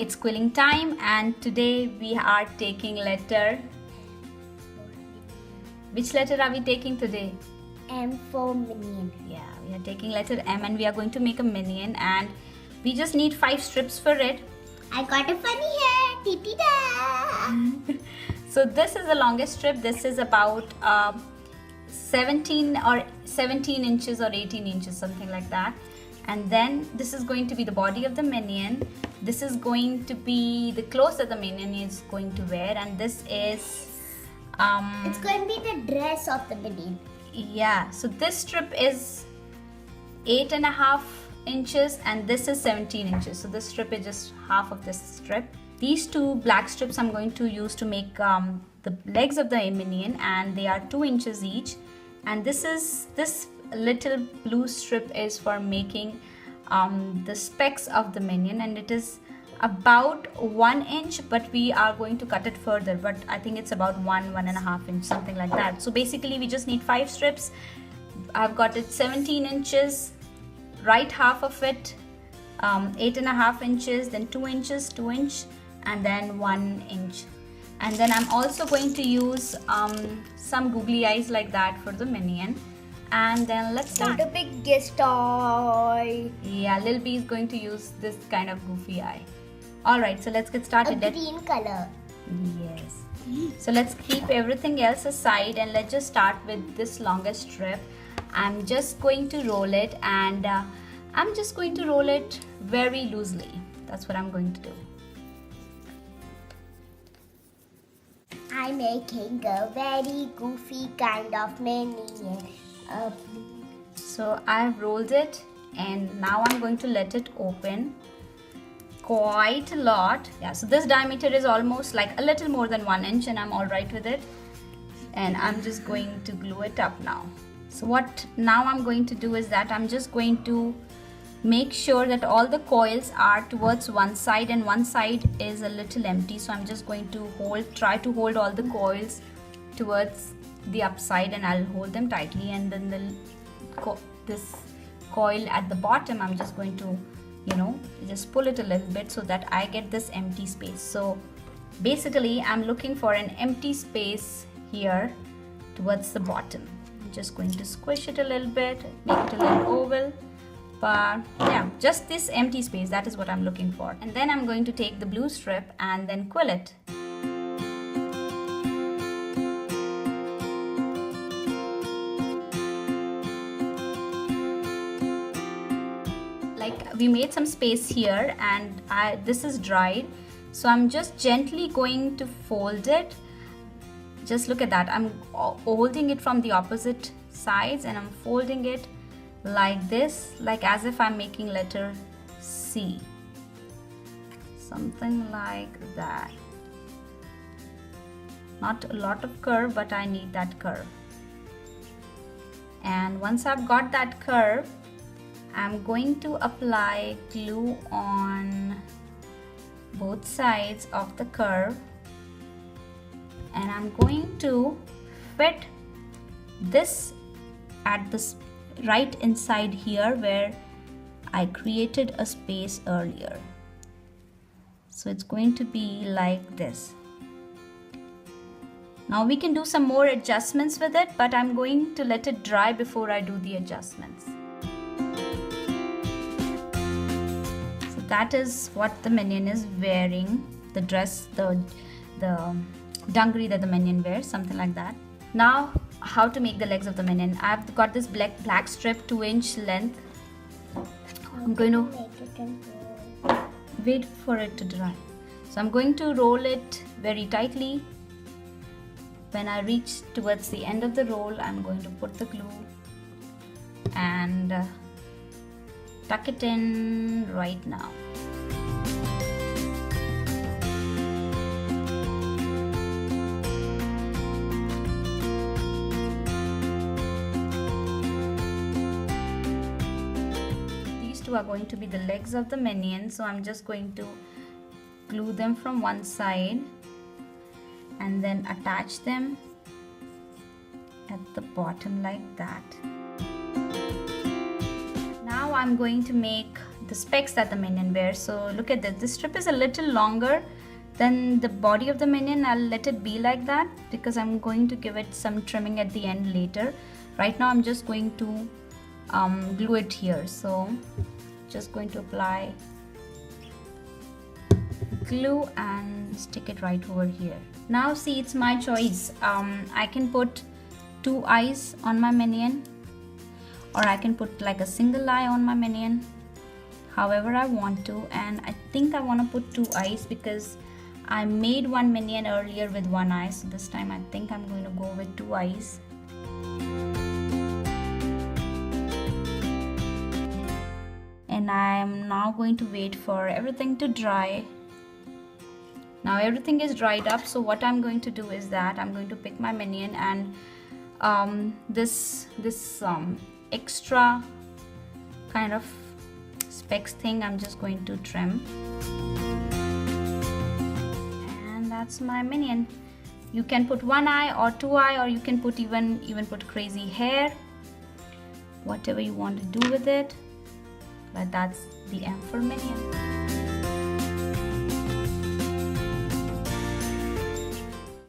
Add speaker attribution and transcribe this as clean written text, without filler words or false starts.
Speaker 1: it's quilling time, and today we are taking letter. Which letter are we taking today?
Speaker 2: M for Minion.
Speaker 1: Yeah, we are taking letter M and we are going to make a minion, and we just need 5 strips for it.
Speaker 2: I got a funny hair. Titi-da.
Speaker 1: So this is the longest strip. This is about 17 inches or 18 inches, something like that. And then this is going to be the body of the minion. This is going to be the clothes that the minion is going to wear, and this is
Speaker 2: It's going to be the dress of the Minion.
Speaker 1: yeah, so this strip is 8.5 inches and this is 17 inches. So this strip is just half of this strip. These 2 black strips I'm going to use to make the legs of the minion, and they are 2 inches each. And this little blue strip is for making the specs of the minion, and it is about 1 inch, but we are going to cut it further, but I think it's about 1.5 inch, something like that. So basically we just need 5 strips. I've got it 17 inches, right half of it 8.5 inches, then 2 inches, 2 inch, and then 1 inch. And then I'm also going to use some googly eyes like that for the minion. And then let's start.
Speaker 2: The biggest toy.
Speaker 1: Yeah, Lil B is going to use this kind of goofy eye. Alright, so let's get started.
Speaker 2: A green color.
Speaker 1: Yes. So let's keep everything else aside and let's just start with this longest strip. I'm just going to roll it, and I'm just going to roll it very loosely. That's what I'm going to do.
Speaker 2: I'm making a very goofy kind of minion.
Speaker 1: So I've rolled it, and now I'm going to let it open quite a lot. Yeah, so this diameter is almost like a little more than 1 inch, and I'm all right with it. And I'm just going to glue it up now. So what now I'm going to do is that I'm just going to make sure that all the coils are towards one side and one side is a little empty. So I'm just going to try to hold all the coils towards the upside, and I'll hold them tightly, and then this coil at the bottom I'm just going to just pull it a little bit so that I get this empty space. So basically I'm looking for an empty space here towards the bottom. I'm just going to squish it a little bit, make it a little oval, but yeah, just this empty space, that is what I'm looking for. And then I'm going to take the blue strip and then quill it. We made some space here, and this is dried, so I'm just gently going to fold it. Just look at that, I'm holding it from the opposite sides and I'm folding it like this, like as if I'm making letter C, something like that. Not a lot of curve, but I need that curve. And once I've got that curve, I'm going to apply glue on both sides of the curve, and I'm going to fit this at the right inside here where I created a space earlier. So it's going to be like this. Now we can do some more adjustments with it, but I'm going to let it dry before I do the adjustments. That is what the minion is wearing, the dress, the dungaree that the minion wears, something like that. Now, how to make the legs of the minion. I've got this black strip, 2 inch length. I'm going to wait for it to dry. So I'm going to roll it very tightly. When I reach towards the end of the roll, I'm going to put the glue and tuck it in right now. These 2 are going to be the legs of the minion, so I'm just going to glue them from one side and then attach them at the bottom like that. Now I'm going to make the specs that the minion wears. So look at this. This strip is a little longer than the body of the minion. I'll let it be like that because I'm going to give it some trimming at the end later. Right now I'm just going to glue it here. So just going to apply glue and stick it right over here. Now see, it's my choice. I can put 2 eyes on my minion, or I can put like a single eye on my minion, however I want to. And I think I want to put 2 eyes because I made one minion earlier with 1 eye, so this time I think I'm going to go with 2 eyes. And I'm now going to wait for everything to dry. Now everything is dried up, so what I'm going to do is that I'm going to pick my minion, and this extra kind of specs thing I'm just going to trim. And that's my minion. You can put 1 eye or 2 eye, or you can put even put crazy hair, whatever you want to do with it. But that's the M for minion.